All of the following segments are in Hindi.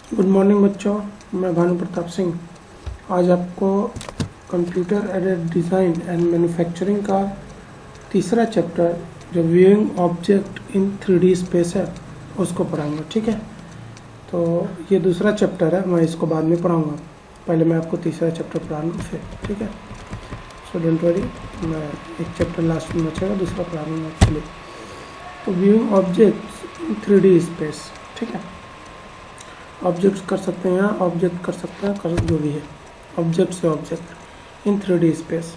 गुड मॉर्निंग बच्चों, मैं भानु प्रताप सिंह आज आपको computer aided design and manufacturing का तीसरा चैप्टर जो viewing object in 3D space है उसको पढ़ाऊंगा। ठीक है, तो ये दूसरा चैप्टर है, मैं इसको बाद में पढ़ाऊंगा। पहले मैं आपको तीसरा चैप्टर पढ़ा लूँ फिर। ठीक है, सो डोंट वरी, मैं एक चैप्टर लास्ट में बचेगा, दूसरा पढ़ा लूँगा। चलिए, तो viewing objects in 3D space. ठीक है, ऑब्जेक्ट्स कर सकते हैं, ऑब्जेक्ट कर सकते हैं, कर जो भी है ऑब्जेक्ट से ऑब्जेक्ट इन 3D स्पेस।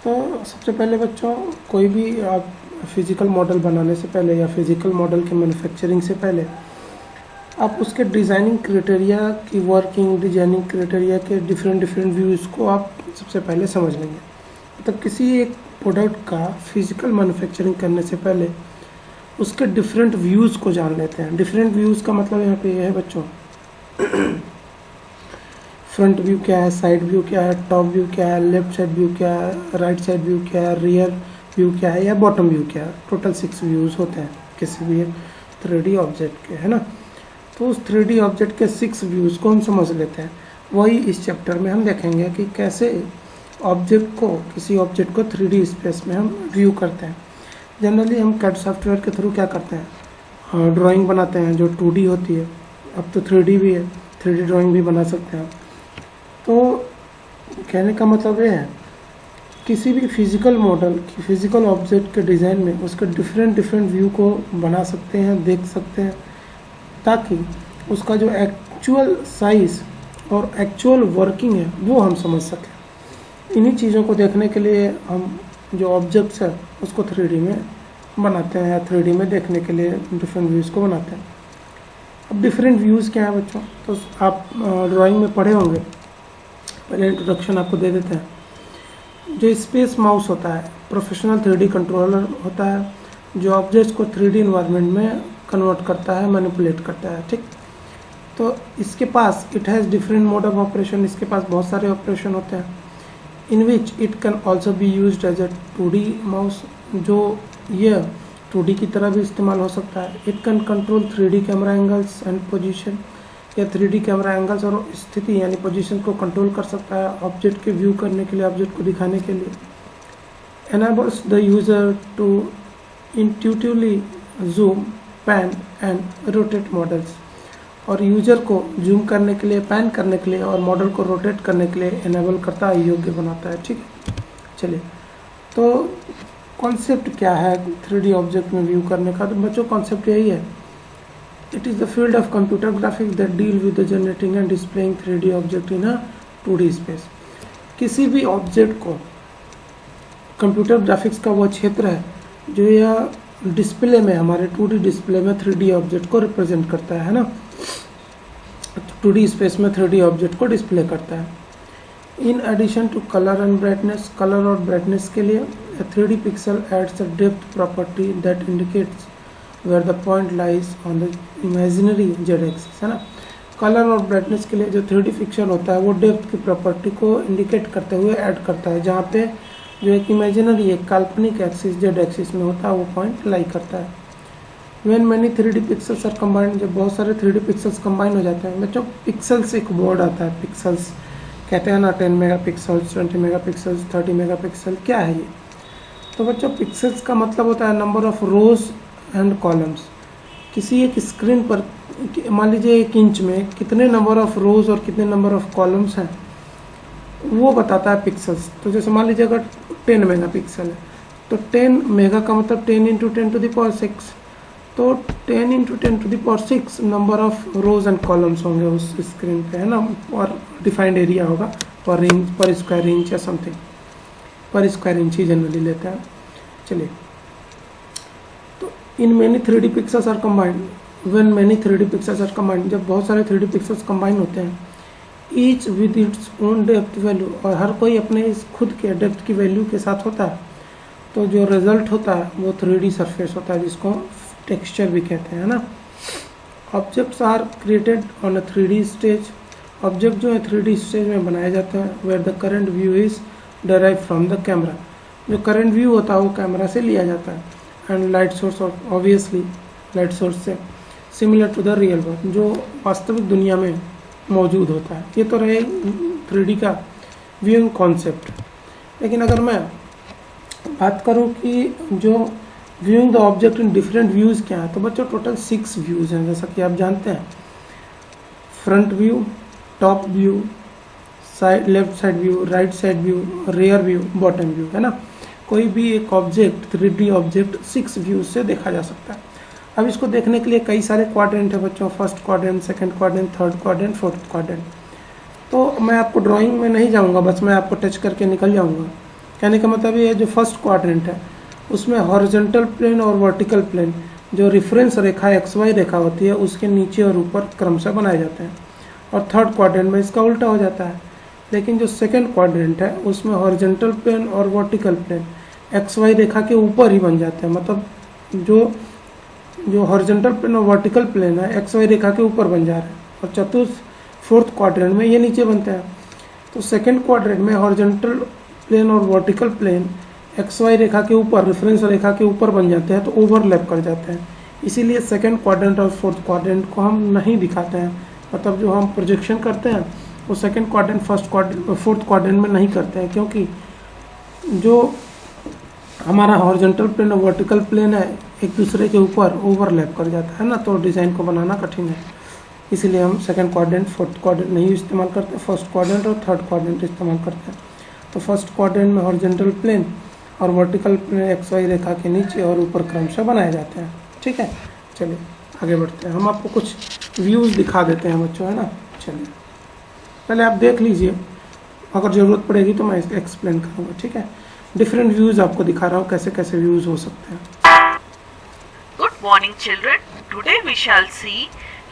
तो सबसे पहले बच्चों, कोई भी आप फिज़िकल मॉडल बनाने से पहले या फिज़िकल मॉडल के मैन्युफैक्चरिंग से पहले आप उसके डिज़ाइनिंग क्राइटेरिया की वर्किंग, डिजाइनिंग क्राइटेरिया के डिफरेंट व्यूज़ को आप सबसे पहले समझ लेंगे। मतलब किसी एक प्रोडक्ट का फिज़िकल मैन्युफैक्चरिंग करने से पहले उसके डिफरेंट व्यूज़ को जान लेते हैं। डिफरेंट व्यूज़ का मतलब यहाँ पे यह है बच्चों, फ्रंट व्यू क्या है, साइड व्यू क्या है, टॉप व्यू क्या है, लेफ्ट साइड व्यू क्या है, राइट साइड व्यू क्या है, रियर व्यू क्या है या बॉटम व्यू क्या है। टोटल 6 व्यूज़ होते हैं किसी भी एक 3D ऑब्जेक्ट के, है ना। तो उस 3D ऑब्जेक्ट के 6 व्यूज़ को हम समझ लेते हैं। वही इस चैप्टर में हम देखेंगे कि कैसे ऑब्जेक्ट को, किसी ऑब्जेक्ट को 3D स्पेस में हम व्यू करते हैं। जनरली हम कैड सॉफ्टवेयर के थ्रू क्या करते हैं, ड्राइंग बनाते हैं जो 2D होती है। अब तो 3D भी है, 3D ड्राइंग भी बना सकते हैं। तो कहने का मतलब ये है, किसी भी फिज़िकल मॉडल की, फिज़िकल ऑब्जेक्ट के डिज़ाइन में उसके डिफरेंट व्यू को बना सकते हैं, देख सकते हैं, ताकि उसका जो एक्चुअल साइज़ और एक्चुअल वर्किंग है वो हम समझ सकें। इन्हीं चीज़ों को देखने के लिए हम जो ऑब्जेक्ट्स है उसको 3D में बनाते हैं या 3D में देखने के लिए डिफरेंट व्यूज़ को बनाते हैं। अब डिफरेंट व्यूज़ क्या है बच्चों, तो आप ड्राइंग में पढ़े होंगे, पहले इंट्रोडक्शन आपको दे देते हैं। जो स्पेस माउस होता है, प्रोफेशनल 3D कंट्रोलर होता है जो ऑब्जेक्ट्स को 3D इन्वायरमेंट में कन्वर्ट करता है, मैनिपुलेट करता है। ठीक, तो इसके पास it has different mode of operation, इसके पास बहुत सारे ऑपरेशन होते हैं। In which it can also be used as a 2D mouse, जो यह 2D की तरह भी इस्तेमाल हो सकता है। It can control 3D camera angles and position, या 3D कैमरा एंगल्स और स्थिति यानी पोजीशन को कंट्रोल कर सकता है ऑब्जेक्ट के व्यू करने के लिए, ऑब्जेक्ट को दिखाने के लिए। Enables the user to intuitively zoom, pan and rotate models, और यूजर को जूम करने के लिए, पैन करने के लिए और मॉडल को रोटेट करने के लिए एनेबल करता है, योग्य बनाता है। ठीक है, चलिए, तो कॉन्सेप्ट क्या है 3D ऑब्जेक्ट में व्यू करने का। तो बच्चों कॉन्सेप्ट यही है, it is the field of computer graphics that deal with the generating and displaying 3D object in a 2D space. किसी भी ऑब्जेक्ट को, कंप्यूटर ग्राफिक्स का वो क्षेत्र है जो यह डिस्प्ले में, हमारे 2D डिस्प्ले में 3D ऑब्जेक्ट को रिप्रेजेंट करता है ना, 2D स्पेस में 3D ऑब्जेक्ट को डिस्प्ले करता है। In addition to colour and brightness, colour और ब्राइटनेस के लिए 3D pixel adds a depth property that indicates where the point lies on the imaginary z axis, है ना। कलर और ब्राइटनेस के लिए जो 3D पिक्सल होता है वो डेप्थ की प्रॉपर्टी को इंडिकेट करते हुए ऐड करता है, जहाँ पे जो एक इमेजिनरी, एक काल्पनिक एक्सिस जेड एक्सिस में होता है वो पॉइंट लाई करता है। When many 3D pixels are combined, जब बहुत सारे 3D पिक्सल्स कम्बाइन हो जाते हैं बच्चों, पिक्सल्स एक वर्ड आता है, पिक्सल्स कहते हैं ना, 10 मेगापिक्सल्स, 20 मेगापिक्सल्स, 30 मेगापिक्सल, क्या है ये। तो बच्चों पिक्सल्स का मतलब होता है number of rows and columns. किसी एक स्क्रीन पर मान लीजिए 1 इंच में कितने नंबर ऑफ रोज और कितने नंबर ऑफ कॉलम्स हैं वो बताता है पिक्सल्स। तो जैसे मान लीजिए अगर 10 मेगापिक्सल है तो 10 मेगा का मतलब 10 इंटू 10 टू द पावर 6, तो 10 into 10 to the power 6 number of rows and columns होंगे उस स्क्रीन पे, है ना। और डिफाइंड एरिया होगा per inch, per square inch या समथिंग, पर स्क्वायर इंच ही जनरली लेते हैं। चलिए, तो in many 3D pixels are combined, when many 3D pixels are combined, जब बहुत सारे 3D पिक्सल्स कम्बाइन होते हैं, each with its own depth value, और हर कोई अपने इस खुद के डेप्थ की वैल्यू के साथ होता है, तो जो रिजल्ट होता है वो 3D सरफेस होता है, जिसको टेक्सचर भी कहते हैं ना। Objects are created on a 3D stage, object जो है 3D स्टेज में बनाए जाते हैं। Where the current view is derive from the camera, जो करंट व्यू होता है वो कैमरा से लिया जाता है। And light source, obviously light source से similar to the real world, जो वास्तविक दुनिया में मौजूद होता है। ये तो रहे 3D का व्यूइंग कॉन्सेप्ट। लेकिन अगर मैं बात करूं कि जो viewing the object in different views क्या है, तो बच्चों टोटल 6 व्यूज़ हैं, जैसा कि आप जानते हैं। Front view, top view, side left side view, right side view, rear view, bottom view, है ना। कोई भी एक ऑब्जेक्ट 3D ऑब्जेक्ट 6 व्यूज से देखा जा सकता है। अब इसको देखने के लिए कई सारे क्वाड्रेंट है बच्चों, first quadrant, second quadrant, third quadrant, fourth quadrant. तो मैं आपको ड्राइंग में नहीं जाऊंगा, बस मैं आपको टच करके निकल जाऊंगा। कहने का मतलब ये जो फर्स्ट क्वाड्रेंट है उसमें हॉरिजॉन्टल प्लेन और वर्टिकल प्लेन, जो रेफरेंस रेखा XY रेखा होती है, उसके नीचे और ऊपर क्रमशः बनाए जाते हैं। और थर्ड क्वाड्रेंट में इसका उल्टा हो जाता है। लेकिन जो सेकंड क्वाड्रेंट है उसमें हॉरिजॉन्टल प्लेन और वर्टिकल प्लेन XY रेखा के ऊपर ही बन जाते हैं। मतलब जो हॉरिजॉन्टल प्लेन और वर्टिकल प्लेन है XY रेखा के ऊपर बन जा रहे हैं, और चतुर्थ फोर्थ क्वाड्रेंट में ये नीचे बनते हैं। तो सेकंड क्वाड्रेंट में हॉरिजॉन्टल प्लेन और वर्टिकल प्लेन XY रेखा के ऊपर, रेफरेंस रेखा के ऊपर बन जाते हैं, तो ओवरलैप कर जाते हैं। इसीलिए सेकंड क्वाड्रेंट और फोर्थ क्वाड्रेंट को हम नहीं दिखाते हैं। मतलब जो हम प्रोजेक्शन करते हैं वो second quadrant, first quadrant, fourth quadrant में नहीं करते हैं, क्योंकि जो हमारा हॉरिजॉन्टल प्लेन और वर्टिकल प्लेन है एक दूसरे के ऊपर ओवरलैप कर जाता है ना, तो डिज़ाइन को बनाना कठिन है। इसीलिए हम सेकंड क्वाड्रेंट, फोर्थ क्वाड्रेंट नहीं इस्तेमाल करते, फर्स्ट क्वाड्रेंट और थर्ड क्वाड्रेंट इस्तेमाल करते हैं। तो फर्स्ट क्वाड्रेंट में हॉरिजॉन्टल प्लेन और वर्टिकल प्लेन XY रेखा के नीचे और ऊपर क्रमशः बनाए जाते हैं। ठीक है, चलिए आगे बढ़ते हैं। हम आपको कुछ व्यूज़ दिखा देते हैं बच्चों, है ना। चलिए पहले आप देख लीजिए, अगर ज़रूरत पड़ेगी तो मैं इसको एक्सप्लेन करूँगा। ठीक है, डिफरेंट व्यूज़ आपको दिखा रहा हूँ कैसे कैसे व्यूज़ हो सकते हैं। Good morning children. Today we shall see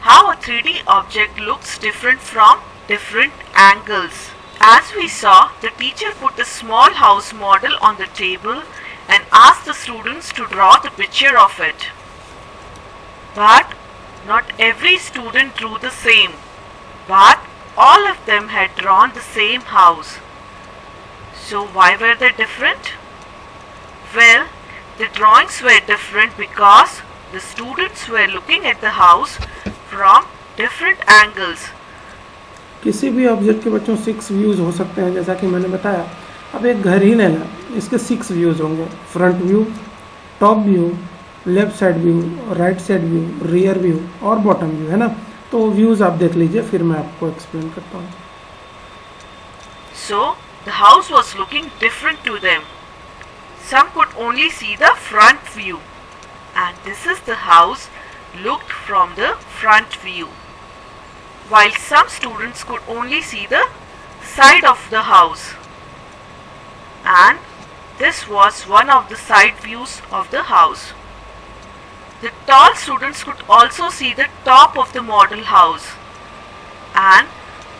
how a 3D object looks different from different angles. As we saw, the teacher put a small house model on the table and asked the students to draw the picture of it. But not every student drew the same, but all of them had drawn the same house. So why were they different? Well, the drawings were different because the students were looking at the house from different angles. किसी भी ऑब्जेक्ट के बच्चों 6 व्यूज़ हो सकते हैं, जैसा कि मैंने बताया। अब एक घर ही लेना, इसके 6 व्यूज़ होंगे। Front view, top view, left side view, right side view, rear view और बॉटम व्यू, है ना। तो व्यूज़ आप देख लीजिए, फिर मैं आपको एक्सप्लेन करता हूँ। So the house was looking different to them. Some could only see the front view, and this is the house looked from the front view, while some students could only see the side of the house, and this was one of the side views of the house. The tall students could also see the top of the model house, and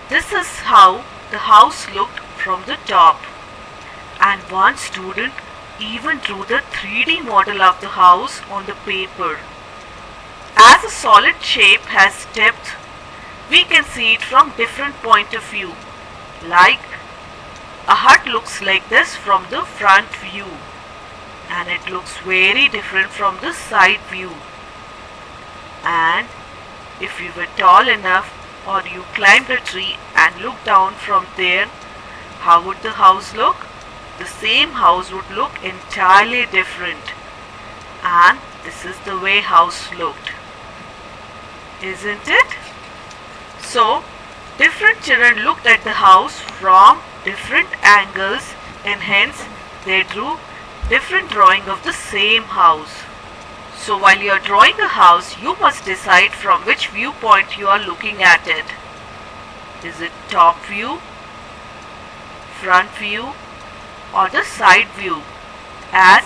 this is how the house looked from the top. And one student even drew the 3D model of the house on the paper. As a solid shape has depth, we can see it from different point of view. Like a hut looks like this from the front view, and it looks very different from the side view. And if you were tall enough or you climbed a tree and looked down from there, how would the house look? The same house would look entirely different. And this is the way house looked. Isn't it? So, different children looked at the house from different angles, and hence they drew different drawing of the same house. So while you are drawing a house, you must decide from which viewpoint you are looking at it. Is it top view, front view, or the side view, as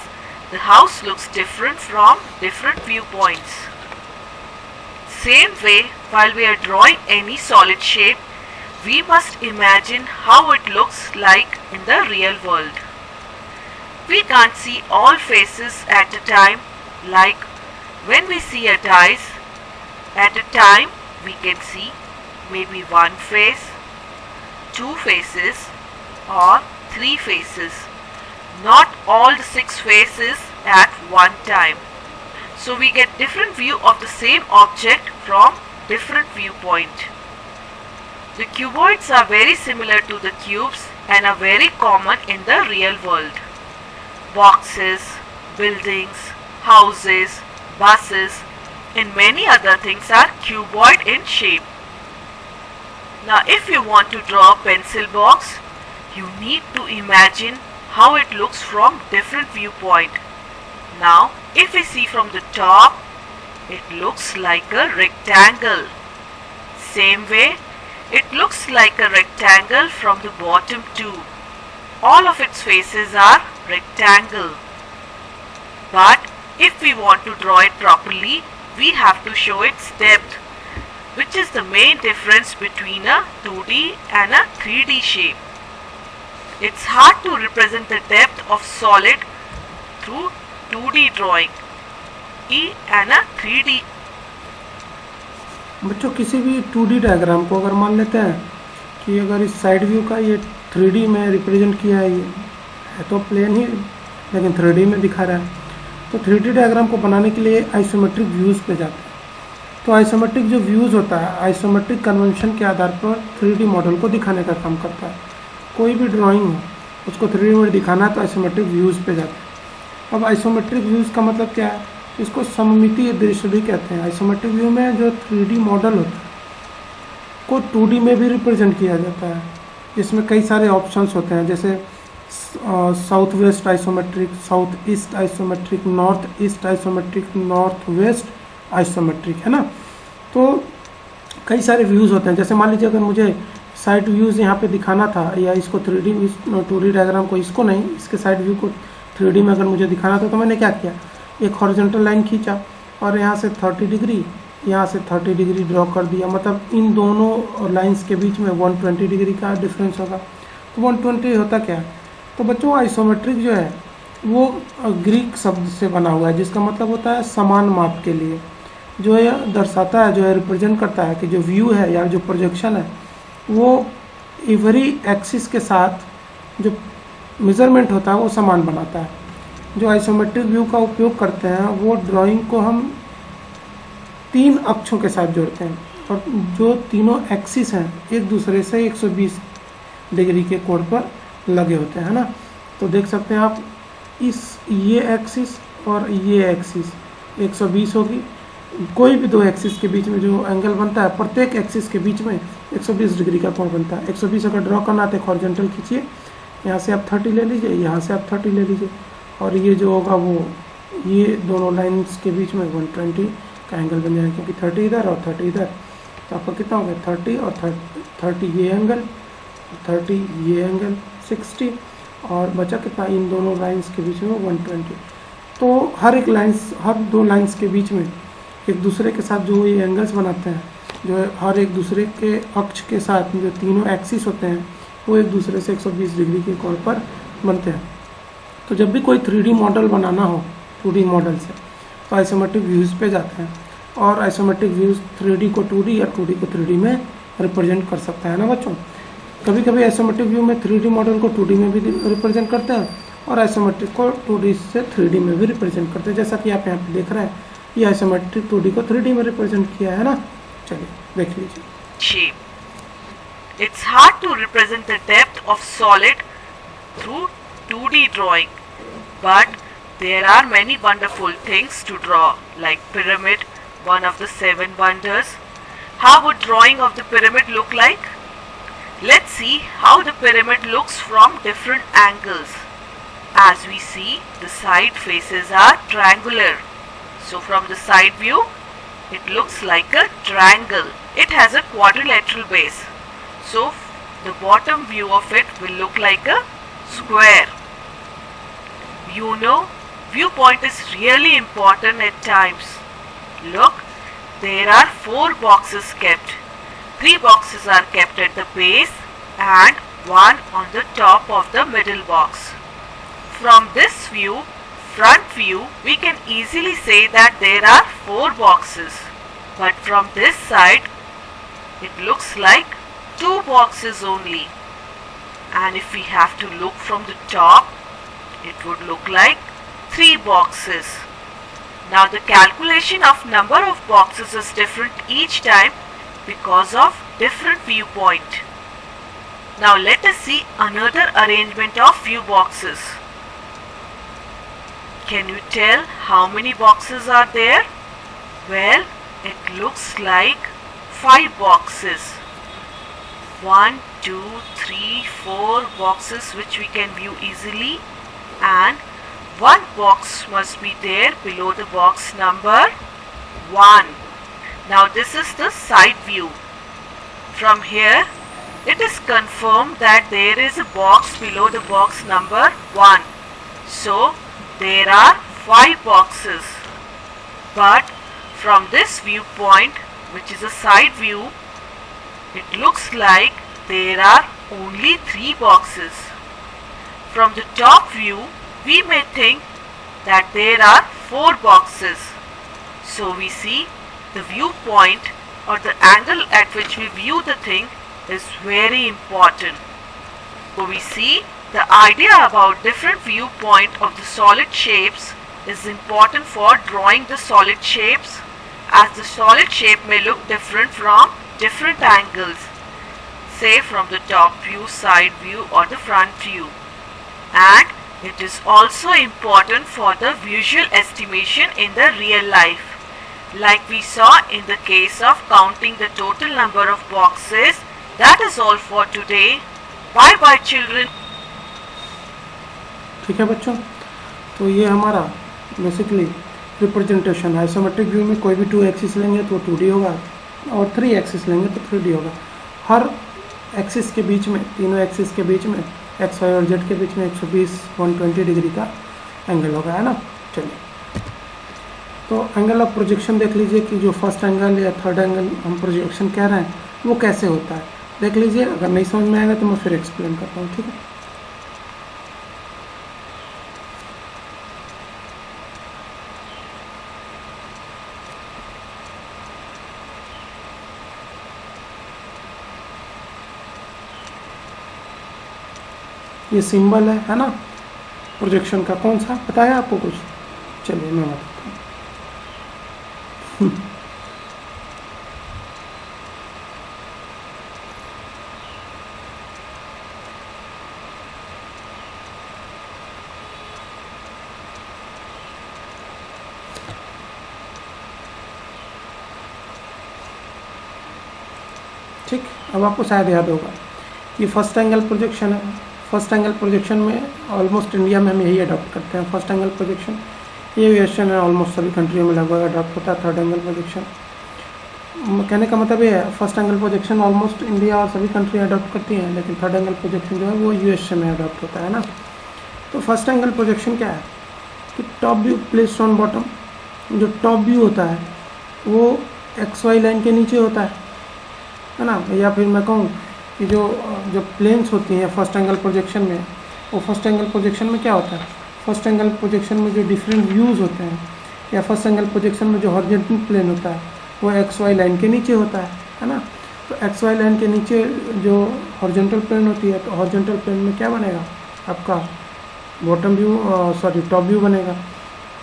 the house looks different from different viewpoints. Same way, while we are drawing any solid shape, we must imagine how it looks like in the real world. We can't see all faces at a time, like when we see a dice. At a time, we can see maybe one face, two faces, or 3 faces. Not all the 6 faces at one time. So we get different view of the same object from different viewpoint. The cuboids are very similar to the cubes and are very common in the real world. Boxes, buildings, houses, buses, and many other things are cuboid in shape. Now if you want to draw a pencil box, you need to imagine how it looks from different viewpoint. Now if we see from the top, it looks like a rectangle. Same way, it looks like a rectangle from the bottom too. All of its faces are rectangle. But if we want to draw it properly, we have to show its depth, which is the main difference between a 2D and a 3D shape. It's hard to represent the depth of solid through 2D drawing and a 3D. बच्चों किसी भी 2D डायग्राम को अगर मान लेते हैं कि अगर इस साइड व्यू का ये 3D में रिप्रेजेंट किया है, ये है तो प्लेन ही लेकिन 3D में दिखा रहा है, तो 3D डायग्राम को बनाने के लिए आइसोमेट्रिक व्यूज़ पे जाते हैं। तो आइसोमेट्रिक जो व्यूज़ होता है, आइसोमेट्रिक कन्वेंशन के आधार पर 3D मॉडल को दिखाने का काम करता है। कोई भी ड्राइंग हो उसको 3D में दिखाना है तो आइसोमेट्रिक व्यूज़ पे जाते हैं। अब आइसोमेट्रिक व्यूज़ का मतलब क्या है? इसको सममितीय दृश्य भी कहते हैं। आइसोमेट्रिक व्यू में जो 3D मॉडल होता है को 2D में भी रिप्रेजेंट किया जाता है। इसमें कई सारे ऑप्शंस होते हैं, जैसे south west isometric, south east isometric, north east isometric, north west isometric, है ना। तो कई सारे व्यूज़ होते हैं। जैसे मान लीजिए अगर मुझे साइड व्यूज़ यहाँ पे दिखाना था, या इसको 2D डायग्राम को, इसको नहीं, इसके साइड व्यू को 3D में अगर मुझे दिखाना था, तो मैंने क्या किया, एक हॉरिजॉन्टल लाइन खींचा और यहाँ से 30 डिग्री, यहाँ से 30 डिग्री ड्रॉ कर दिया। मतलब इन दोनों लाइंस के बीच में 120 डिग्री का डिफरेंस होगा। तो 120 होता क्या है? तो बच्चों आइसोमेट्रिक जो है वो ग्रीक शब्द से बना हुआ है, जिसका मतलब होता है समान माप के लिए। जो ये दर्शाता है, जो है रिप्रेजेंट करता है कि जो व्यू है या जो प्रोजेक्शन है वो एवरी एक्सिस के साथ जो मेज़रमेंट होता है वो समान बनाता है। जो आइसोमेट्रिक व्यू का उपयोग करते हैं वो ड्राइंग को हम 3 अक्षों के साथ जोड़ते हैं, और जो तीनों एक्सिस हैं एक दूसरे से 120 डिग्री के कोण पर लगे होते हैं, है ना। तो देख सकते हैं आप, ये एक्सिस और ये एक्सिस 120 होगी। कोई भी 2 एक्सिस के बीच में जो एंगल बनता है, प्रत्येक एक्सिस के बीच में 120 डिग्री का कोण बनता है। 120 अगर ड्रॉ करना है तो हॉरिजॉन्टल खींचिए, यहाँ से आप 30 ले लीजिए, यहाँ से आप 30 ले लीजिए, और ये जो होगा वो ये दोनों लाइंस के बीच में 120 का एंगल बन जाएगा, क्योंकि 30 इधर और 30 इधर। तो आपका कितना हो गया, 30 और 30 ये एंगल, 30 ये एंगल 60, और बचा कितना, इन दोनों लाइंस के बीच में 120। तो हर एक लाइंस, हर 2 लाइंस के बीच में एक दूसरे के साथ जो ये एंगल्स बनाते हैं, जो है हर एक दूसरे के अक्ष के साथ जो तीनों एक्सिस होते हैं वो एक दूसरे से 120 डिग्री के कोण पर बनते हैं। तो जब भी कोई 3D मॉडल बनाना हो 2D मॉडल से, तो आइसोमेट्रिक व्यूज़ पे जाते हैं, और आइसोमेट्रिक व्यूज़ 3D को 2D या 2D को 3D में रिप्रेजेंट कर सकता है ना बच्चों। कभी कभी आइसोमेट्रिक व्यू में 3D मॉडल को 2D में भी रिप्रेजेंट करते हैं, और आइसोमेट्रिक को 2D से 3D में भी रिप्रेजेंट करते हैं। जैसा कि आप यहाँ पे देख रहे हैं, ये आइसोमेट्रिक 2D को 3D में रिप्रेजेंट किया है ना। चलिए देख लीजिए। Shape. It's hard to represent the depth of solid through 2D drawing, but there are many wonderful things to draw, like pyramid, one of the 7 wonders. How would drawing of the pyramid look like? Let's see how the pyramid looks from different angles. As we see, the side faces are triangular. So from the side view, it looks like a triangle. It has a quadrilateral base. So the bottom view of it will look like a square. You know, viewpoint is really important at times. Look, there are 4 boxes kept. 3 boxes are kept at the base and 1 on the top of the middle box. From this view, front view, we can easily say that there are 4 boxes. But from this side, it looks like 2 boxes only. And if we have to look from the top, it would look like 3 boxes. Now the calculation of number of boxes is different each time because of different viewpoint. Now let us see another arrangement of view boxes. Can you tell how many boxes are there? Well, it looks like 5 boxes. 1, 2, 3, 4 boxes which we can view easily, and one box must be there below the box number 1. Now this is the side view. From here it is confirmed that there is a box below the box number 1. So there are 5 boxes. But from this viewpoint, which is a side view, it looks like there are only 3 boxes. From the top view, we may think that there are 4 boxes. So we see the viewpoint or the angle at which we view the thing is very important. So we see the idea about different viewpoint of the solid shapes is important for drawing the solid shapes, as the solid shape may look different from different angles, say from the top view, side view or the front view. And it is also important for the visual estimation in the real life, like we saw in the case of counting the total number of boxes. That is all for today. Bye bye children. ठीक है बच्चों, तो ये हमारा बेसिकली रिप्रेजेंटेशन है। आइसोमेट्रिक व्यू में कोई भी 2 एक्सिस लेंगे तो 2D होगा और 3 एक्सिस लेंगे तो 3D होगा। हर एक्सिस के बीच में, तीनों एक्सिस के बीच में, एक्स वाई और जेड के बीच में 120 डिग्री का एंगल होगा, है ना। चलिए, तो एंगल ऑफ प्रोजेक्शन देख लीजिए कि जो फर्स्ट एंगल या थर्ड एंगल हम प्रोजेक्शन कह रहे हैं वो कैसे होता है, देख लीजिए। अगर नहीं समझ में आएगा तो मैं फिर एक्सप्लेन करता हूँ, ठीक है। ये सिंबल है ना प्रोजेक्शन का, कौन सा पता है आपको कुछ? चलिए मैं बताता हूँ। ठीक, अब आपको शायद याद होगा, ये फर्स्ट एंगल प्रोजेक्शन है। फर्स्ट एंगल प्रोजेक्शन में ऑलमोस्ट इंडिया में हम यही अडॉप्ट करते हैं, फर्स्ट एंगल प्रोजेक्शन। ये वेरिएशन है, ऑलमोस्ट सभी कंट्रियों में लगभग अडॉप्ट होता है थर्ड एंगल प्रोजेक्शन। कहने का मतलब ये है, first angle projection almost India और सभी कंट्री अडॉप्ट करती हैं, लेकिन थर्ड एंगल प्रोजेक्शन जो है वो यूएसए में अडॉप्ट होता है ना। तो फर्स्ट एंगल प्रोजेक्शन क्या है कि top view placed on bottom, जो टॉप व्यू होता है वो एक्स वाई लाइन के नीचे होता है ना। या फिर मैं कहूँ कि जो प्लेन्स होती हैं फर्स्ट एंगल प्रोजेक्शन में, वो फर्स्ट एंगल प्रोजेक्शन में क्या होता है, फर्स्ट एंगल प्रोजेक्शन में जो डिफरेंट व्यूज़ होते हैं या फर्स्ट एंगल प्रोजेक्शन में जो हॉरिजॉन्टल प्लेन होता है वो एक्स वाई लाइन के नीचे होता है ना। तो एक्स वाई लाइन के नीचे जो हॉरिजॉन्टल प्लेन होती है, तो हॉरिजॉन्टल प्लेन में क्या बनेगा आपका bottom view, sorry top view बनेगा।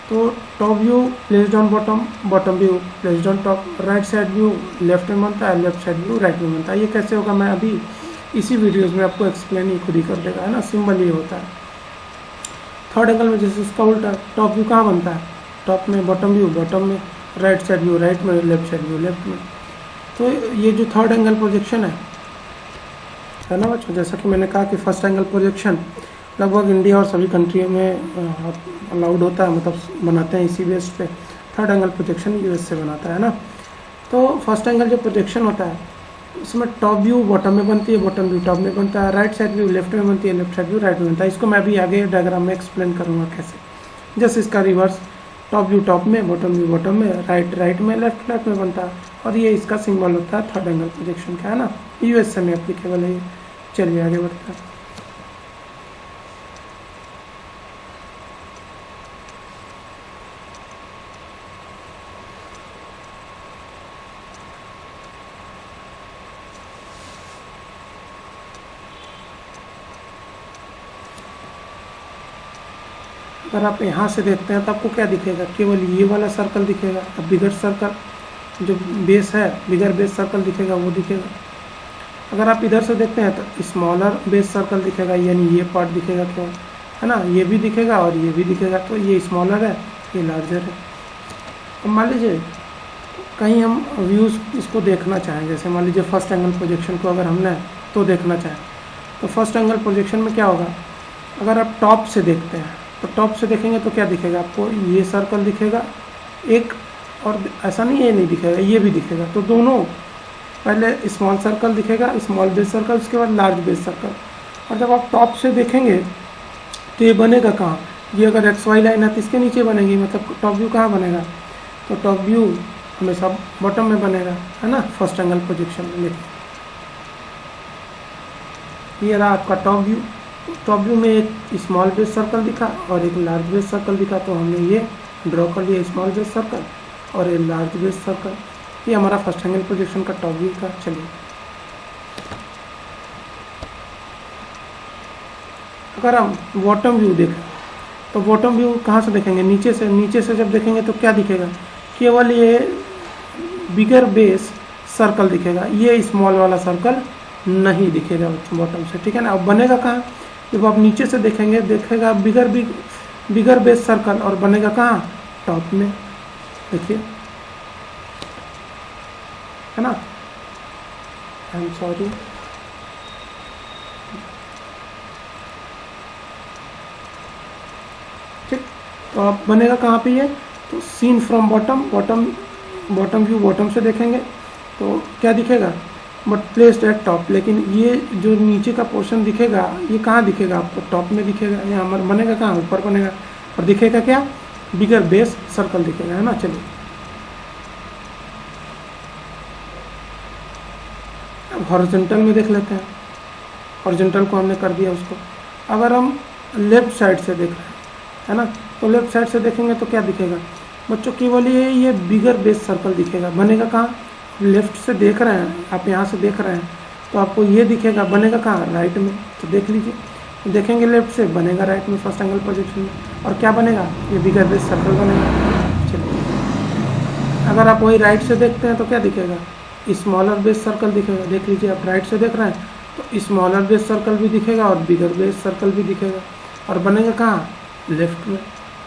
तो top view placed on bottom, bottom view placed on top, right side view left में बनता है, लेफ्ट साइड व्यू राइट में बनता है। ये कैसे होगा मैं अभी इसी वीडियोस में आपको एक्सप्लेन ही खुद ही कर देगा, है ना। सिंबल ये होता है। थर्ड एंगल में जैसे इसका उल्टा, टॉप व्यू कहाँ बनता है, टॉप में, बॉटम व्यू बॉटम में, राइट साइड व्यू राइट में, लेफ्ट साइड व्यू लेफ्ट में। तो ये जो थर्ड एंगल प्रोजेक्शन है ना बच्चों, जैसा कि मैंने कहा कि फर्स्ट एंगल प्रोजेक्शन लगभग इंडिया और सभी कंट्रियों में अलाउड होता है, मतलब बनाते हैं इसी बेस पे। थर्ड एंगल प्रोजेक्शन यूएस से बनाता है ना। तो फर्स्ट एंगल जो प्रोजेक्शन होता है उसमें टॉप व्यू बॉटम में बनती है, बॉटम व्यू टॉप में बनता है, राइट साइड व्यू लेफ्ट में बनती है, लेफ्ट साइड व्यू राइट में बनता है। इसको मैं भी आगे डायग्राम में एक्सप्लेन करूँगा कैसे। जैसे इसका रिवर्स, टॉप व्यू टॉप में, बॉटम व्यू बॉटम में, राइट राइट में, लेफ्ट लेफ्ट में बनता है। और ये इसका सिंबल होता है थर्ड एंगल प्रोजेक्शन का, है ना। यूएसए में एप्लीकेबल है ये। चलिए आगे बढ़ते हैं। अगर आप यहाँ से देखते हैं तो आपको क्या दिखेगा, केवल ये वाला सर्कल दिखेगा। अब बिगर सर्कल जो बेस है, बिगर बेस सर्कल दिखेगा वो दिखेगा। अगर आप इधर से देखते हैं तो स्मॉलर बेस सर्कल दिखेगा, यानी ये पार्ट दिखेगा केवल, है ना, ये भी दिखेगा और ये भी दिखेगा। तो ये स्मॉलर है, ये लार्जर है। अब मान लीजिए कहीं हम व्यूज़ इसको देखना चाहें, जैसे मान लीजिए फर्स्ट एंगल प्रोजेक्शन को अगर हमने तो देखना चाहें, तो फर्स्ट एंगल प्रोजेक्शन में क्या होगा, अगर आप टॉप से देखते हैं तो टॉप से देखेंगे तो क्या दिखेगा आपको, ये सर्कल दिखेगा एक, और ऐसा नहीं ये नहीं दिखेगा, ये भी दिखेगा। तो दोनों, पहले स्मॉल सर्कल दिखेगा, स्मॉल बेस सर्कल, उसके बाद लार्ज बेस सर्कल। और जब आप टॉप से देखेंगे तो ये बनेगा कहाँ, ये अगर एक्स वाई लाइन है तो इसके नीचे बनेगी, मतलब टॉप व्यू कहाँ बनेगा, तो टॉप व्यू हमेशा बॉटम में बनेगा, है ना, फर्स्ट एंगल प्रोजेक्शन में। ये रहा आपका टॉप व्यू। टॉप व्यू में एक स्मॉल बेस सर्कल दिखा और एक लार्ज बेस सर्कल दिखा, तो हमने ये ड्रॉ कर लिया, स्मॉल बेस सर्कल और ये लार्ज बेस सर्कल। ये हमारा फर्स्ट एंगल प्रोजेक्शन का टॉप व्यू था। चलिए अगर हम बॉटम व्यू देखें तो बॉटम व्यू कहाँ से देखेंगे, नीचे से। नीचे से जब देखेंगे तो क्या दिखेगा, केवल ये बिगर बेस सर्कल दिखेगा, ये स्मॉल वाला सर्कल नहीं दिखेगा बॉटम से, ठीक है ना। अब बनेगा कहाँ, जब आप नीचे से देखेंगे देखेगा बिगर बेस सर्कल, और बनेगा कहाँ, टॉप में, देखिए, है ना। आई एम सॉरी, ठीक। तो अब बनेगा कहाँ पे ये, तो seen from bottom, bottom view bottom से देखेंगे तो क्या दिखेगा, बट प्लेस्ड एट टॉप। लेकिन ये जो नीचे का पोर्शन दिखेगा ये कहाँ दिखेगा आपको, टॉप में दिखेगा, यहाँ बनेगा कहाँ, ऊपर बनेगा, और दिखेगा क्या, बिगर बेस सर्कल दिखेगा, है ना। चलिए अब हॉरिजॉन्टल में देख लेते हैं। हॉरिजॉन्टल को हमने कर दिया उसको। अगर हम लेफ्ट साइड से देख रहे हैं, है ना, तो लेफ्ट साइड से देखेंगे तो क्या दिखेगा बच्चों, केवल ये बिगर बेस सर्कल दिखेगा। बनेगा कहाँ, लेफ्ट से देख रहे हैं आप, यहाँ से देख रहे हैं तो आपको ये दिखेगा, बनेगा कहाँ, राइट में। तो देख लीजिए, देखेंगे लेफ्ट से, बनेगा राइट में फर्स्ट एंगल प्रोजेक्शन में। और क्या बनेगा, ये बिगर बेस सर्कल बनेगा। चलिए अगर आप वही राइट से देखते हैं तो क्या दिखेगा, स्मॉलर बेस सर्कल दिखेगा। देख लीजिए आप राइट से देख रहे हैं तो स्मॉलर बेस सर्कल भी दिखेगा और बिगर बेस सर्कल भी दिखेगा, और बनेगा कहाँ, लेफ्ट में,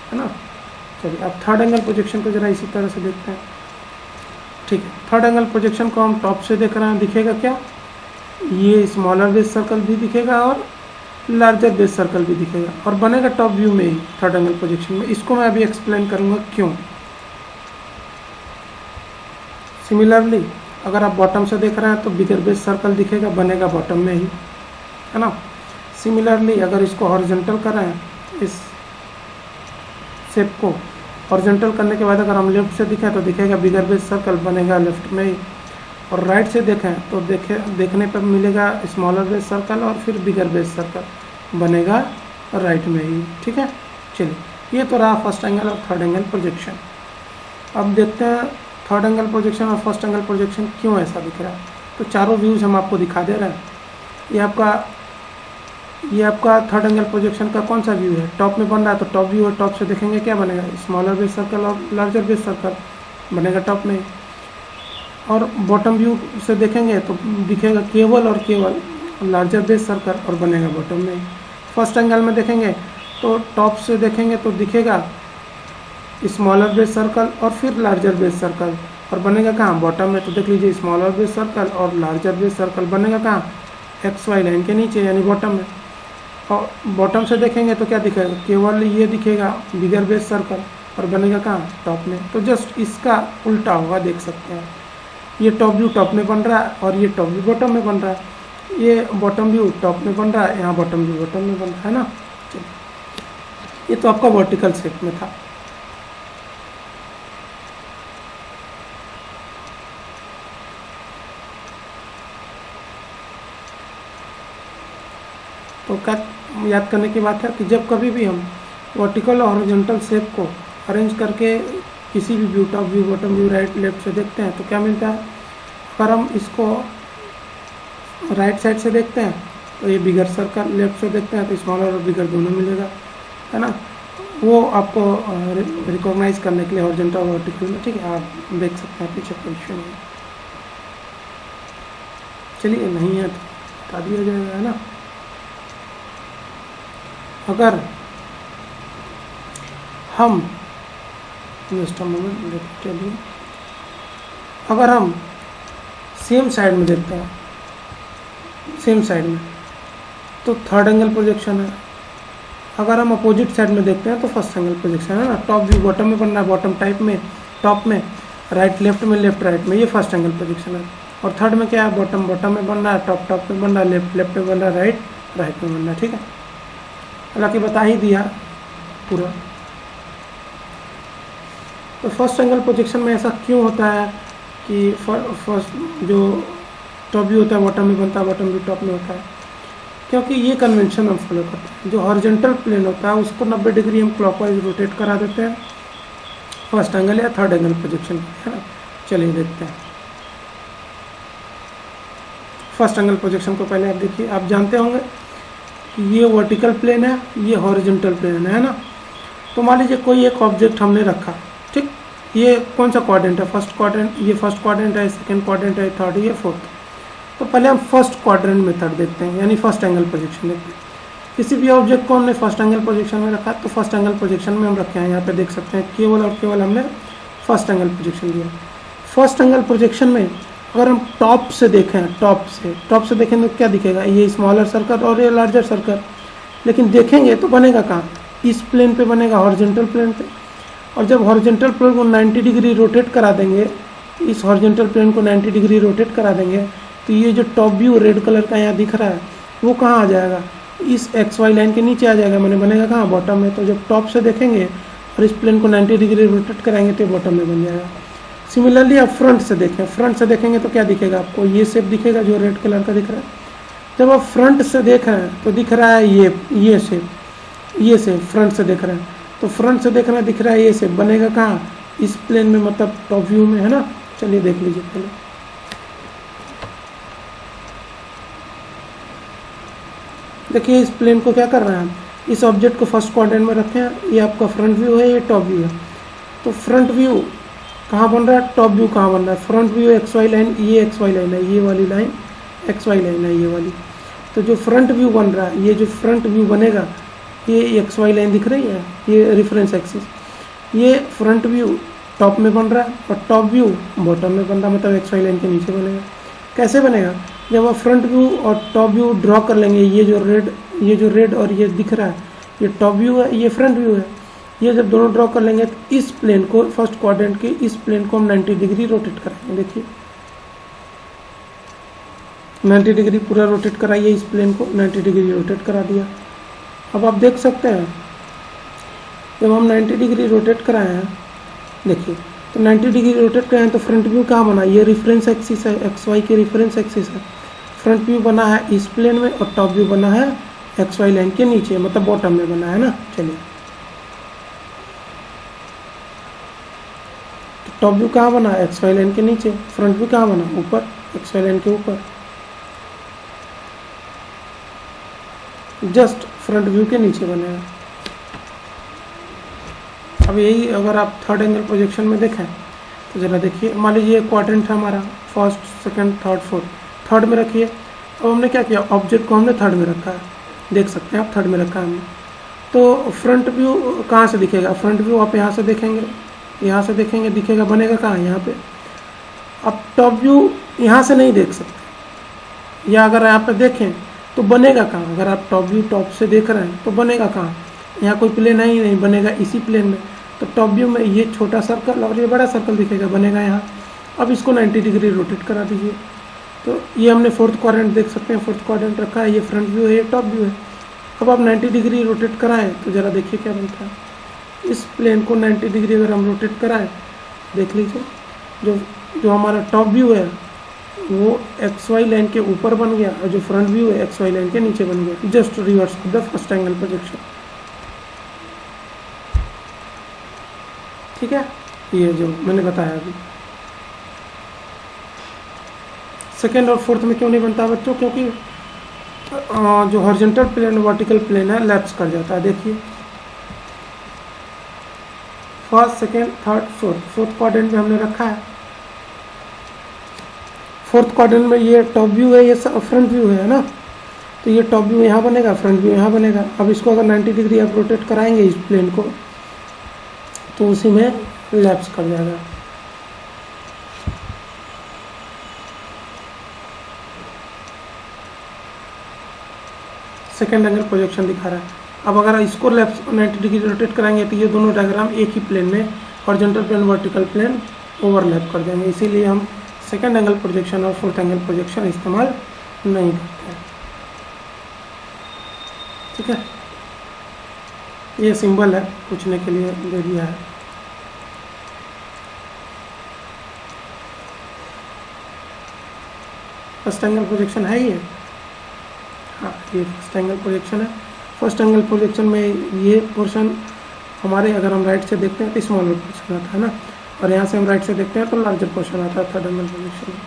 है ना। चलिए अब थर्ड एंगल प्रोजेक्शन को जरा इसी तरह से देखते हैं, ठीक है। थर्ड एंगल प्रोजेक्शन को हम टॉप से देख रहे हैं, दिखेगा क्या, ये स्मॉलर बेस सर्कल भी दिखेगा और लार्जर बेस सर्कल भी दिखेगा, और बनेगा टॉप व्यू में ही, थर्ड एंगल प्रोजेक्शन में। इसको मैं अभी एक्सप्लेन करूँगा क्यों। सिमिलरली अगर आप बॉटम से देख रहे हैं तो बिगर बेस सर्कल दिखेगा, बनेगा बॉटम में ही, है ना। सिमिलरली अगर इसको हॉरिजॉन्टल कर रहे हैं, इस शेप को हॉरिजॉन्टल करने के बाद अगर हम लेफ्ट से दिखें तो दिखेगा बिगर बेस सर्कल, बनेगा लेफ्ट में ही। और राइट से देखें तो देखने पर मिलेगा स्मॉलर बेस सर्कल और फिर बिगर बेस सर्कल, बनेगा राइट में ही, ठीक है। चलिए ये तो रहा फर्स्ट एंगल और थर्ड एंगल प्रोजेक्शन। अब देखते हैं थर्ड एंगल प्रोजेक्शन और फर्स्ट एंगल प्रोजेक्शन क्यों ऐसा दिख रहा है। तो चारों व्यूज़ हम आपको दिखा दे रहे हैं। ये आपका थर्ड एंगल प्रोजेक्शन का कौन सा व्यू है, टॉप में बन रहा है, तो टॉप व्यू है। टॉप से देखेंगे क्या बनेगा, स्मॉलर बेस सर्कल और लार्जर बेस सर्कल, बनेगा टॉप में। और बॉटम व्यू से देखेंगे तो दिखेगा केवल और केवल लार्जर बेस सर्कल, और बनेगा बॉटम में। फर्स्ट एंगल में देखेंगे तो टॉप से देखेंगे तो दिखेगा स्मॉलर बेस सर्कल और फिर लार्जर बेस सर्कल, और बनेगा कहाँ, बॉटम में। तो देख लीजिए स्मॉलर बेस सर्कल और लार्जर बेस सर्कल बनेगा कहाँ, एक्स वाई लाइन के नीचे, यानी बॉटम में। और बॉटम से देखेंगे तो क्या दिखेगा, केवल ये दिखेगा बिगर बेस सर्कल, और बनेगा कहाँ, टॉप में। तो जस्ट इसका उल्टा होगा, देख सकते हैं। ये टॉप व्यू टॉप में बन रहा है और ये टॉप व्यू बॉटम में बन रहा है। ये बॉटम व्यू टॉप में बन रहा है, यहाँ बॉटम व्यू बॉटम में बन रहा है ना। ये तो आपका वर्टिकल शेप में था। तो क्या याद करने की बात है कि जब कभी भी हम वर्टिकल और हॉरिजॉन्टल शेप को अरेंज करके किसी भी view, top view, bottom view, right left से देखते हैं तो क्या मिलता है। अगर हम इसको राइट साइड से देखते हैं तो ये बिगर सर्कल, लेफ्ट से देखते हैं तो स्मॉलर और बिगर दोनों मिलेगा, है ना। वो आपको रिकॉग्नाइज करने के लिए हॉरिजॉन्टल और वर्टिकल में, ठीक है, आप देख सकते हैं, पीछे कोई इशू नहीं है। चलिए नहीं है तो बता दिया जाएगा, है ना। अगर हम जस्ट मोमेंट, चलिए अगर हम सेम साइड में देखते हैं, सेम साइड में, तो थर्ड एंगल प्रोजेक्शन है। अगर हम अपोजिट साइड में देखते हैं तो फर्स्ट एंगल प्रोजेक्शन है ना। टॉप व्यू बॉटम में बनना है, बॉटम टाइप में टॉप में, राइट लेफ्ट में, लेफ्ट राइट में, ये फर्स्ट एंगल प्रोजेक्शन है। और थर्ड में क्या है, बॉटम बॉटम में बनना है, टॉप टॉप में बनना है, लेफ्ट लेफ्ट में बनना है, राइट राइट में बनना है, ठीक है। हालांकि बता ही दिया पूरा। तो फर्स्ट एंगल प्रोजेक्शन में ऐसा क्यों होता है कि फर्स्ट जो टॉप व्यू होता है बॉटम में बनता है, बॉटम व्यू टॉप में होता है, क्योंकि ये कन्वेंशन हम फॉलो करते हैं। जो हॉरिजॉन्टल प्लेन होता है उसको 90 डिग्री हम क्लॉकवाइज रोटेट करा देते हैं फर्स्ट एंगल या थर्ड एंगल प्रोजेक्शन, है ना। चलिए देखते हैं फर्स्ट एंगल प्रोजेक्शन को। पहले आप देखिए, आप जानते होंगे कि ये वर्टिकल प्लेन है, ये हॉरिजॉन्टल प्लेन है ना। तो मान लीजिए कोई एक ऑब्जेक्ट हमने रखा, ठीक, ये कौन सा क्वाड्रेंट है, फर्स्ट क्वाड्रेंट, ये फर्स्ट क्वाड्रेंट है, सेकंड क्वाड्रेंट है, थर्ड, ये फोर्थ। तो पहले हम फर्स्ट क्वाड्रेंट मेथड देखते हैं, यानी फर्स्ट एंगल प्रोजेक्शन देखते हैं। किसी भी ऑब्जेक्ट को हमने फर्स्ट एंगल प्रोजेक्शन में रखा, तो फर्स्ट एंगल प्रोजेक्शन में हम रखे हैं, यहाँ पे देख सकते हैं, केवल और केवल हमने फर्स्ट एंगल प्रोजेक्शन दिया। फर्स्ट एंगल प्रोजेक्शन में अगर हम टॉप से देखें, टॉप से देखें तो क्या दिखेगा, ये स्मॉलर सर्कल और ये लार्जर सर्कल। लेकिन देखेंगे तो बनेगा कहाँ, इस प्लेन पे बनेगा, हॉरिजॉन्टल प्लेन पे। और जब हॉरिजॉन्टल प्लेन को 90 डिग्री रोटेट करा देंगे, इस हॉरिजॉन्टल प्लेन को 90 डिग्री रोटेट करा देंगे, तो ये जो टॉप व्यू रेड कलर का यहाँ दिख रहा है वो कहाँ आ जाएगा, इस एक्स वाई लाइन के नीचे आ जाएगा, मैंने बनेगा कहाँ, बॉटम में। तो जब टॉप से देखेंगे और इस प्लेन को 90 डिग्री रोटेट कराएंगे तो बॉटम में बन जाएगा। सिमिलरली आप फ्रंट से देखें, फ्रंट से देखेंगे तो क्या दिखेगा आपको, ये शेप दिखेगा जो रेड कलर का दिख रहा है। जब आप फ्रंट से देख रहे हैं तो दिख रहा है ये शेप, ये शेप फ्रंट से देख रहे हैं, तो फ्रंट से देखना दिख रहा है ये शेप, बनेगा कहाँ, इस प्लेन में, मतलब टॉप व्यू में, है ना। चलिए देख लीजिए पहले, देखिए इस प्लेन को क्या कर रहे हैं, इस ऑब्जेक्ट को फर्स्ट क्वाड्रेंट में रखे हैं, ये आपका फ्रंट व्यू है, ये टॉप व्यू है। तो फ्रंट व्यू कहाँ बन रहा है, टॉप व्यू कहाँ बन रहा है, front view X Y line, ये एक्स वाई लाइन है, ये वाली लाइन एक्स वाई लाइन है, ये वाली। तो जो फ्रंट व्यू बन रहा है, ये जो फ्रंट व्यू बनेगा, ये एक्स वाई लाइन दिख रही है, ये रेफरेंस एक्सिस, ये फ्रंट व्यू टॉप में बन रहा है और टॉप व्यू बॉटम में बन रहा है, मतलब एक्स वाई लाइन के नीचे बनेगा। कैसे बनेगा, जब आप फ्रंट व्यू और टॉप व्यू ड्रॉ कर लेंगे, ये जो रेड और ये दिख रहा है, ये टॉप व्यू है, ये फ्रंट व्यू है, ये जब दोनों ड्रॉ कर लेंगे तो इस प्लेन को, फर्स्ट क्वाड्रेंट के इस प्लेन को हम 90 डिग्री रोटेट कराएंगे। देखिए 90 डिग्री पूरा रोटेट कराइए, इस प्लेन को 90 डिग्री रोटेट करा दिया। अब आप देख सकते हैं जब हम 90 डिग्री रोटेट कराए हैं, देखिए तो 90 डिग्री रोटेट कराए हैं तो फ्रंट व्यू कहाँ बना, ये रेफरेंस एक्सिस है, एक्स वाई के रेफरेंस एक्सिस है। फ्रंट व्यू बना है इस प्लेन में और टॉप व्यू बना है एक्स वाई लाइन के नीचे, मतलब बॉटम में बना है ना। चलिए तो टॉप व्यू कहाँ बना, एक्स वाई लाइन के नीचे, फ्रंट व्यू कहाँ बना, ऊपर, एक्स वाई लाइन के ऊपर, जस्ट फ्रंट व्यू के नीचे बनेगा। अब यही अगर आप थर्ड एंगल प्रोजेक्शन में देखें तो ज़रा देखिए, मान लीजिए क्वाड्रेंट है हमारा, first second third fourth, third में रखिए। अब हमने क्या किया, ऑब्जेक्ट को हमने थर्ड में रखा है, देख सकते हैं आप, थर्ड में रखा है हमने। तो फ्रंट व्यू कहाँ से दिखेगा, फ्रंट व्यू आप यहाँ से देखेंगे, यहाँ से देखेंगे, दिखेगा, बनेगा कहाँ, यहाँ पे। अब टॉप व्यू यहाँ से नहीं देख सकते, या अगर यहाँ पे देखें तो बनेगा कहाँ, अगर आप टॉप व्यू टॉप से देख रहे हैं तो बनेगा कहाँ, यहाँ कोई प्लेन है ही नहीं, बनेगा इसी प्लेन में। तो टॉप व्यू में ये छोटा सर्कल और ये बड़ा सर्कल दिखेगा, बनेगा यहाँ। अब इसको 90 डिग्री रोटेट करा दीजिए, तो ये हमने फोर्थ क्वाड्रेंट देख सकते हैं, फोर्थ क्वाड्रेंट रखा है, ये फ्रंट व्यू है, ये टॉप व्यू है। अब आप 90 डिग्री रोटेट कराएं तो ज़रा देखिए क्या बनता है। इस प्लेन को 90 डिग्री अगर हम रोटेट कराएं, देख लीजिए जो हमारा टॉप व्यू है वो एक्स वाई लाइन के ऊपर बन गया और जो फ्रंट व्यू है एक्स वाई लाइन के नीचे बन गया, just reverse of the first angle projection. ठीक है, ये जो मैंने बताया अभी। सेकेंड और फोर्थ में क्यों नहीं बनता बच्चों, क्योंकि जो हॉरिजॉन्टल प्लेन वर्टिकल प्लेन है लैप्स कर जाता है। देखिए first, second, third, fourth quadrant में हमने रखा है। फोर्थ क्वाड्रेंट में ये टॉप व्यू है, ये फ्रंट व्यू है ना, तो ये टॉप व्यू यहाँ बनेगा, फ्रंट व्यू यहाँ बनेगा। अब इसको अगर 90 डिग्री आप रोटेट कराएंगे इस प्लेन को, तो उसी में लैप्स कर जाएगा। सेकेंड एंगल प्रोजेक्शन दिखा रहा है। अब अगर इसको लैप्स 90 डिग्री रोटेट कराएंगे तो ये दोनों डायग्राम एक ही प्लेन में, horizontal plane, vertical plane overlap कर देंगे। इसीलिए हम सेकेंड एंगल प्रोजेक्शन और फोर्थ एंगल प्रोजेक्शन इस्तेमाल नहीं करते हैं। ठीक है, ये सिंबल है, पूछने के लिए दे दिया है। फर्स्ट एंगल प्रोजेक्शन है ये, हाँ ये फर्स्ट एंगल प्रोजेक्शन है। फर्स्ट एंगल प्रोजेक्शन में ये पोर्शन हमारे, अगर हम राइट से देखते हैं तो स्मॉलर पोर्शन आता है ना, और यहाँ से हम राइट से देखते हैं तो लार्जर पोर्शन आता है थर्ड एंगल प्रोजेक्शन में।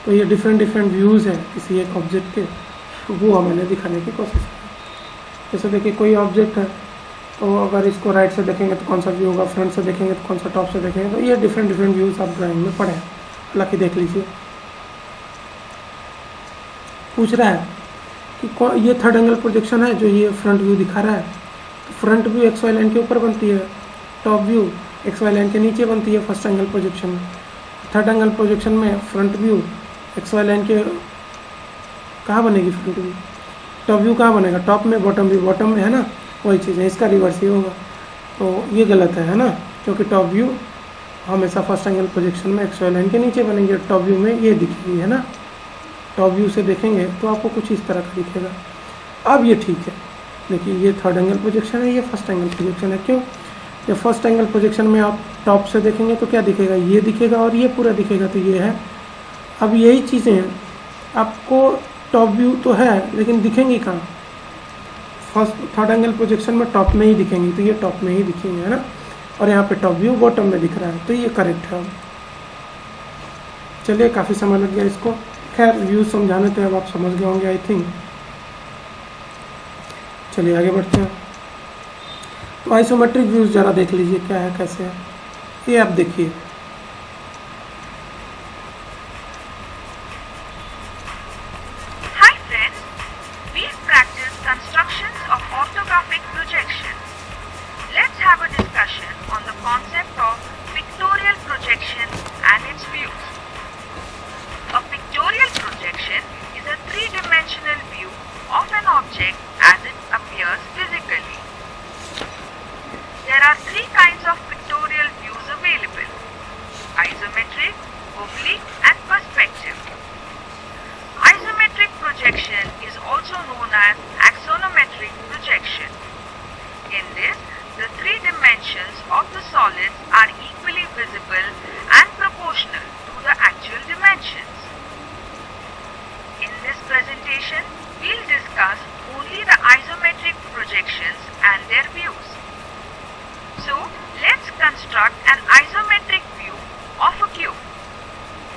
तो ये डिफरेंट व्यूज़ हैं किसी एक ऑब्जेक्ट के, वो मैंने दिखाने की कोशिश की। जैसे देखिए कोई ऑब्जेक्ट है, तो अगर इसको राइट से देखेंगे तो कौन सा व्यू होगा, फ्रंट से देखेंगे तो कौन सा, टॉप से देखेंगे, तो ये डिफरेंट व्यूज़ आप ड्राइंग में पढ़े, हालांकि देख लीजिए। पूछ रहा है कि ये थर्ड एंगल प्रोजेक्शन है जो ये फ्रंट व्यू दिखा रहा है, तो front view X Y line के ऊपर बनती है, top view X Y line के नीचे बनती है फर्स्ट एंगल प्रोजेक्शन में। थर्ड एंगल प्रोजेक्शन में front view X Y line के कहाँ बनेगी, फ्रंट व्यू, टॉप व्यू कहाँ बनेगा, टॉप में, बॉटम व्यू बॉटम में, है ना, वही चीज़ है, इसका रिवर्स ही होगा। तो ये गलत है ना, क्योंकि टॉप व्यू हमेशा फर्स्ट एंगल प्रोजेक्शन में एक्स वाई लाइन के नीचे बनेंगे, टॉप व्यू में ये दिखेगी, है ना। टॉप व्यू से देखेंगे तो आपको कुछ इस तरह का दिखेगा। अब ये ठीक है, देखिए ये थर्ड एंगल प्रोजेक्शन है, ये फर्स्ट एंगल प्रोजेक्शन है। क्यों? ये फर्स्ट एंगल प्रोजेक्शन में आप टॉप से देखेंगे तो क्या दिखेगा, ये दिखेगा और ये पूरा दिखेगा, तो ये है। अब यही चीज़ें हैं, आपको टॉप व्यू तो है लेकिन दिखेंगी कहाँ, फर्स्ट थर्ड एंगल प्रोजेक्शन में टॉप में ही दिखेंगी, तो ये टॉप में ही दिखेंगे, है ना, और यहाँ पे टॉप व्यू बॉटम में दिख रहा है, तो ये करेक्ट है। चलिए, काफ़ी समय लग गया इसको, खैर व्यू समझाने थे, अब आप समझ गए होंगे आई थिंक। चलिए आगे बढ़ते हैं। तो आइसोमेट्रिक व्यूज ज़रा देख लीजिए क्या है, कैसे है, ये आप देखिए। Hi friends, we've practiced constructions of orthographic projections. Let's have a discussion on the concept of pictorial projection and its views. A pictorial projection is a three-dimensional view of an object as it appears physically. There are three kinds of pictorial views available: isometric, oblique, and perspective. Isometric projection is also known as axonometric projection. In this, the three dimensions of the solids are equally visible and proportional to the actual dimensions. In this presentation, we'll discuss only the isometric projections and their views. So, let's construct an isometric view of a cube.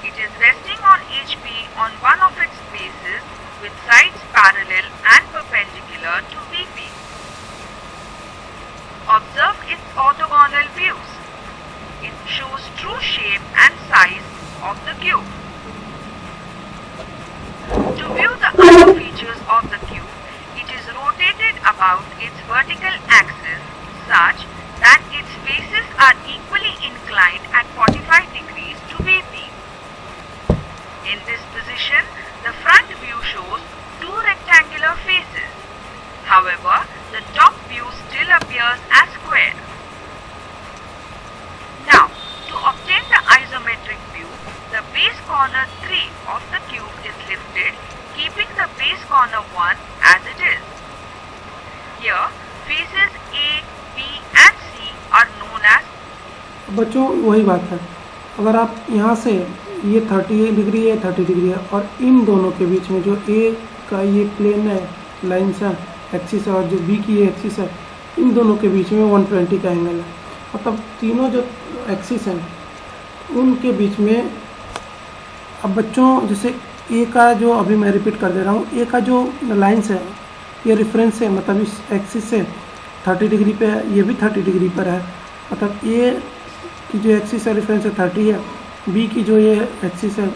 It is resting on HP on one of its bases with sides parallel and perpendicular to VP. Observe its orthogonal views. It shows true shape and size of the cube. To view the other features of the cube, it is rotated about its vertical axis such that its faces are equally inclined at 45 degrees to VP. In this position, the front view shows two rectangular faces. However, the top view still appears as square. Now, to obtain the isometric view, the base corner 3 of the cube is lifted, keeping the base corner 1 as it is. Here, faces A, B and C are known as. बच्चों वही बात है, अगर आप यहाँ से ये 30 डिग्री है, 30 डिग्री है, और इन दोनों के बीच में जो A का ये प्लेन है, लाइन्स है, एक्सिस है, और जो B की ये एक्सिस है, इन दोनों के बीच में 120 का एंगल है। मतलब तीनों जो एक्सिस हैं उनके बीच में, अब बच्चों जैसे ए का जो, अभी मैं रिपीट कर दे रहा हूँ, ए का जो लाइन्स है ये रेफरेंस है, मतलब इस एक्सिस से 30 डिग्री पे है, ये भी 30 डिग्री पर है, मतलब ए की जो एक्सिस है रेफरेंस है 30 है, बी की जो ये एक्सिस है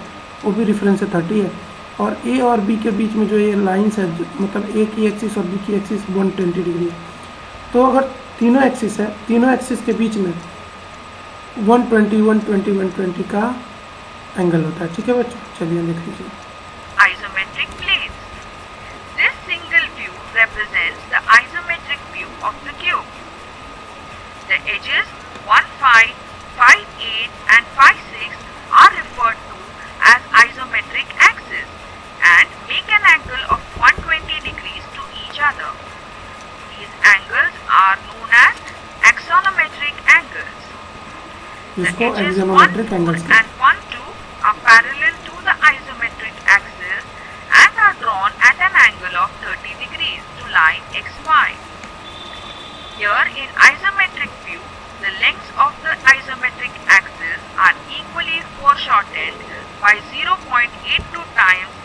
वो भी रेफरेंस है 30 है, और ए और बी के बीच में जो ये लाइंस है मतलब ए की एक्सिस और बी की एक्सिस 120 डिग्री है। तो अगर तीनों एक्सिस है, तीनों एक्सिस के बीच में 120 120 120 का एंगल होता है। ठीक है बच्चों, चलिए देख लीजिए। Isometric planes. This single view represents the isometric view of the cube. The edges 1, 5, 5, 8 and 5, 6 are referred to as isometric axes and make an angle of 120 degrees to each other. These angles are known as axonometric angles. The इसको edges axonometric 1, angles 4 and 1, 2 are parallel to the isometric axis and are drawn at an angle of 30 degrees to line XY. Here in isometric view, the lengths of the isometric axis are equally foreshortened by 0.82 times.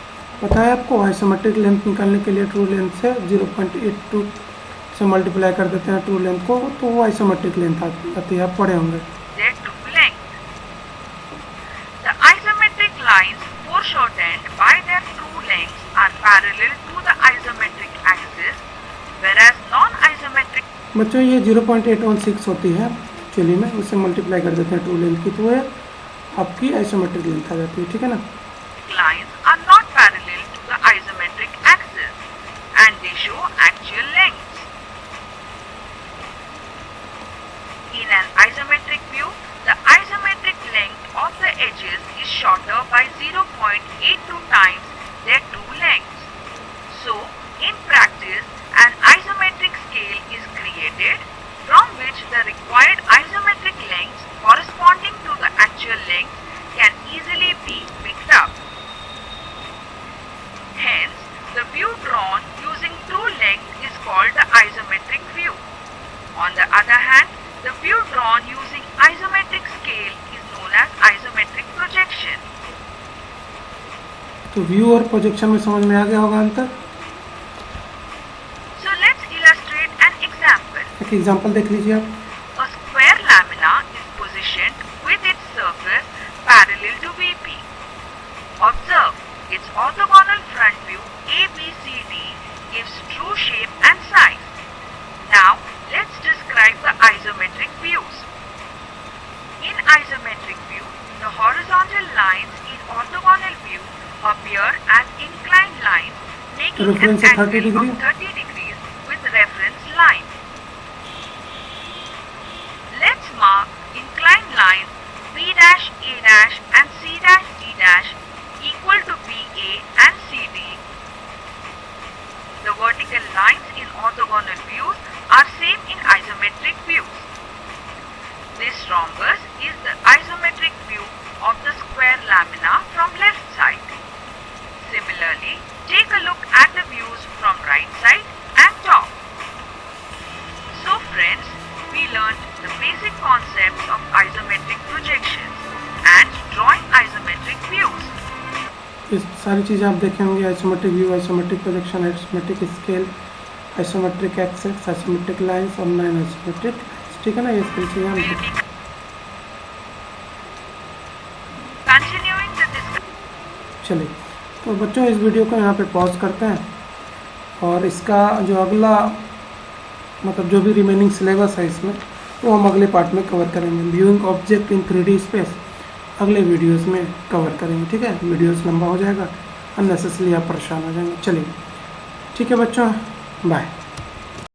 पता है आपको आइसोमेट्रिक लेंथ निकालने के लिए ट्रू लेंथ से 0.82 से मल्टीप्लाई कर देते हैं ट्रू लेंथ को, तो वो आइसोमेट्रिक लेंथ आती है, आप पढ़े होंगे। Their true length. The isometric lines foreshortened by their true lengths are parallel to the isometric axis, whereas non-isometric बच्चों ये 0.816 होती है एक्चुअली में, उससे मल्टीप्लाई कर देते हैं ट्रू लेंथ की, तो ये आपकी आइसोमेट्रिक लेंथ आ जाती है। ठीक है ना। lines are not parallel to the isometric axis and they show actual lengths. In an isometric view, the isometric length of the edges is shorter by 0.82 times their true lengths. So, in practice, an isometric scale is created from which the required isometric lengths corresponding to the actual length can easily be picked up. Hence, the view drawn using true length is called the isometric view. On the other hand, the view drawn using isometric scale is known as isometric projection. तो व्यू और प्रोजेक्शन में समझ में आ गया होगा अंतर। So let's illustrate an example. एक एग्जांपल देख लीजिए आप। A square lamina is positioned with its surface parallel to VP. Observe, its orthogonal front view ABCD gives true shape and size. Now, let's describe the isometric views. In isometric view, the horizontal lines in orthogonal view appear as inclined lines, making Reference an of 30 angle degree? of 30 degrees with reference line. Let's mark inclined lines B dash A dash and C dash D dash equal to BA and CD. The vertical lines in orthogonal views are same in isometric views. This rhombus is the isometric view of the square lamina from left side. Similarly, take a look at the views from right side and top. So friends, we learned the basic concepts of isometric projections and drawing isometric views. इस सारी चीज़ें आप देखे होंगे, isometric view, isometric projection, isometric scale, isometric axes, isometric lines और नॉन आइसोमेट्रिक। ठीक है ना, ये सारी चीज़ें हम देखें। Continuing the discussion. चलिए, तो बच्चों इस वीडियो को यहाँ पे पॉज करते हैं और इसका जो अगला मतलब जो भी रिमेनिंग सिलेबस है इसमें, तो हम अगले पार्ट में कवर करेंगे। Viewing object in 3D space अगले वीडियोस में कवर करेंगे। ठीक है, वीडियोस लंबा हो जाएगा, अननेसेसरी आप परेशान हो जाएंगे। चलिए ठीक है बच्चों, बाय।